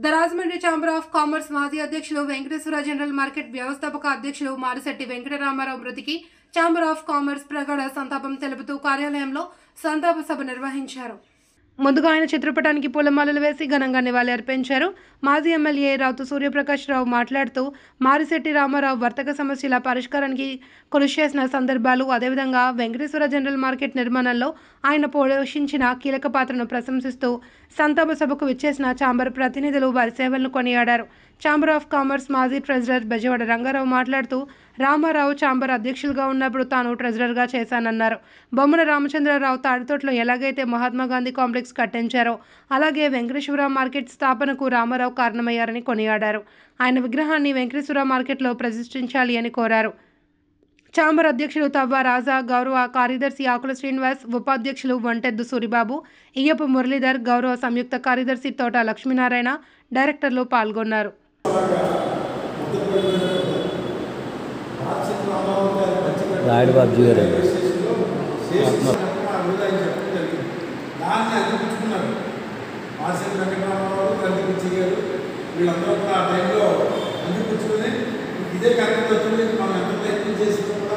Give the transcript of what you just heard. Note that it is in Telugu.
The Rajahmundry chamber of commerce మాజీ అధ్యక్షులు వెంకటేశ్వర జనరల్ మార్కెట్ వ్యవస్థాపక అధ్యక్షులు మారిశెట్టి వెంకటరామారావు మృతికి ఛాంబర్ ఆఫ్ కామర్స్ ప్రగాఢ సంతాపం తెలుపుతూ కార్యాలయంలో సంతాప సభ నిర్వహించారు. ముందుగా ఆయన చిత్రపటానికి పూలమాలలు వేసి ఘనంగా నివాళి అర్పించారు. మాజీ ఎమ్మెల్యే రావుతు సూర్యప్రకాష్ రావు మాట్లాడుతూ మారిశెట్టి రామారావు వర్తక సమస్యల పరిష్కారానికి కృషి చేసిన సందర్భాలు, అదేవిధంగా వెంకటేశ్వర జనరల్ మార్కెట్ నిర్మాణంలో ఆయన పోషించిన కీలక పాత్రను ప్రశంసిస్తూ సంతాప సభకు విచ్చేసిన ఛాంబర్ ప్రతినిధులు వారి సేవలను కొనియాడారు. ఛాంబర్ ఆఫ్ కామర్స్ మాజీ ట్రెజరర్ బెజవాడ రంగారావు మాట్లాడుతూ రామారావు ఛాంబర్ అధ్యక్షులుగా ఉన్నప్పుడు తాను ట్రెజరర్గా చేశానన్నారు. బొమ్మన రామచంద్రరావు తాడితోటలో ఎలాగైతే మహాత్మాగాంధీ కాంప్లెక్స్ కట్టించారో అలాగే వెంకటేశ్వర మార్కెట్ స్థాపనకు రామారావు కారణమయ్యారని కొనియాడారు. ఆయన విగ్రహాన్ని వెంకటేశ్వర మార్కెట్లో ప్రతిష్ఠించాలి అని కోరారు. ఛాంబర్ అధ్యక్షులు తవ్వ రాజా, గౌరవ కార్యదర్శి ఆకుల శ్రీనివాస్, ఉపాధ్యక్షులు వంటెద్దు సూరిబాబు, ఇయ్యపు మురళీధర్, గౌరవ సంయుక్త కార్యదర్శి తోట లక్ష్మీనారాయణ, డైరెక్టర్లు పాల్గొన్నారు. వీళ్ళందరూ కూడా ఆ టైంలో అందిపుచ్చుకొని ఇదే కార్యక్రమం మనం ఎంత ప్రయత్నం చేస్తున్నాం